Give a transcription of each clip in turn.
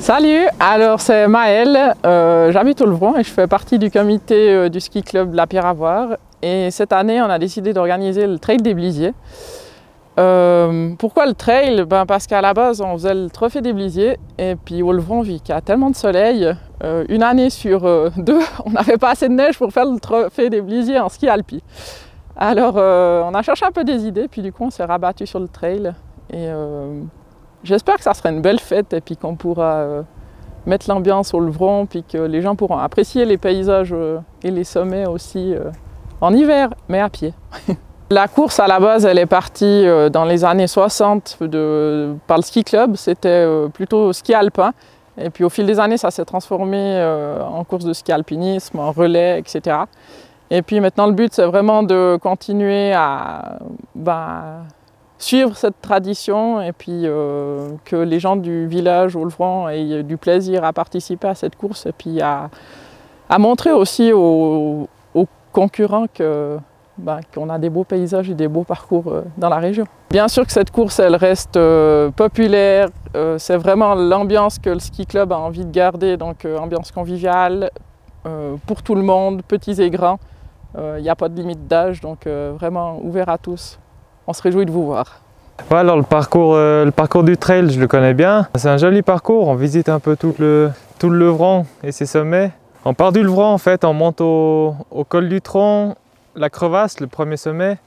Salut, alors c'est Maëlle, j'habite au Levron et je fais partie du comité du ski club de la Pierre à Voir. Et cette année, on a décidé d'organiser le trail des Blisiers. Pourquoi le trail? Parce qu'à la base, on faisait le trophée des Blisiers et puis au Levron, vu qu'il y a tellement de soleil, une année sur deux, on n'avait pas assez de neige pour faire le trophée des Blisiers en ski alpi. Alors, on a cherché un peu des idées, puis du coup, on s'est rabattu sur le trail. Et j'espère que ça sera une belle fête et puis qu'on pourra mettre l'ambiance au Levron, puis que les gens pourront apprécier les paysages et les sommets aussi en hiver, mais à pied. La course à la base, elle est partie dans les années 60 par le ski club, c'était plutôt ski alpin. Et puis au fil des années, ça s'est transformé en course de ski alpinisme, en relais, etc. Et puis maintenant, le but, c'est vraiment de continuer à suivre cette tradition et puis que les gens du village au Levron aient du plaisir à participer à cette course et puis à montrer aussi aux concurrents qu'on a des beaux paysages et des beaux parcours dans la région. Bien sûr que cette course, elle reste populaire, c'est vraiment l'ambiance que le ski club a envie de garder, donc ambiance conviviale pour tout le monde, petits et grands. Il n'y a pas de limite d'âge, donc vraiment ouvert à tous. On se réjouit de vous voir. Ouais, alors le parcours du trail, je le connais bien. C'est un joli parcours, on visite un peu tout le Levron et ses sommets. On part du Levron en fait, on monte au col du Tron, la crevasse, le premier sommet.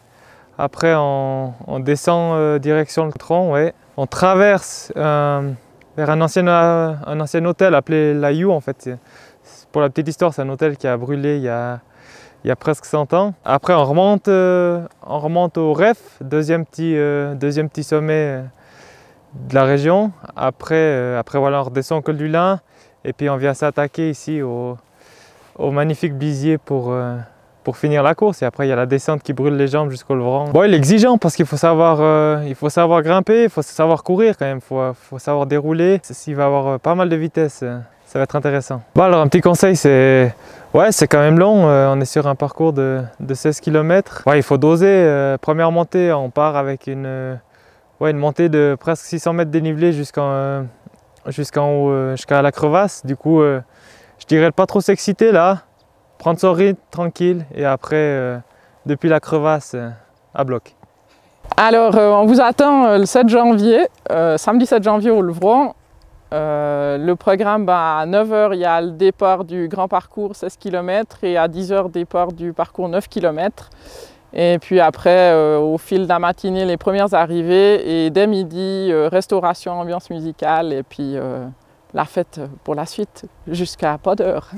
Après on descend direction le Tron, ouais. On traverse vers un ancien hôtel appelé La You en fait. Pour la petite histoire, c'est un hôtel qui a brûlé il y a presque 100 ans. Après, on remonte au Ref, deuxième petit sommet de la région. Après voilà, on redescend au col du Lin et puis on vient s'attaquer ici au magnifique Blisier pour finir la course. Et après, il y a la descente qui brûle les jambes jusqu'au Levron. Bon, il est exigeant parce qu'il faut savoir grimper, il faut savoir courir quand même, il faut savoir dérouler. Il va y avoir pas mal de vitesse. Ça va être intéressant. Bon, alors un petit conseil, c'est quand même long, on est sur un parcours de 16 km. Ouais, il faut doser. Première montée, on part avec une montée de presque 600 mètres dénivelé jusqu'en haut, jusqu'à la crevasse. Du coup, je dirais de pas trop s'exciter là, prendre son rythme tranquille et après, depuis la crevasse, à bloc. Alors, on vous attend le 7 janvier, samedi 7 janvier au Levron. Le programme, à 9 h, il y a le départ du grand parcours 16 km et à 10 h, départ du parcours 9 km. Et puis après, au fil de la matinée, les premières arrivées et dès midi, restauration, ambiance musicale et puis la fête pour la suite jusqu'à pas d'heure.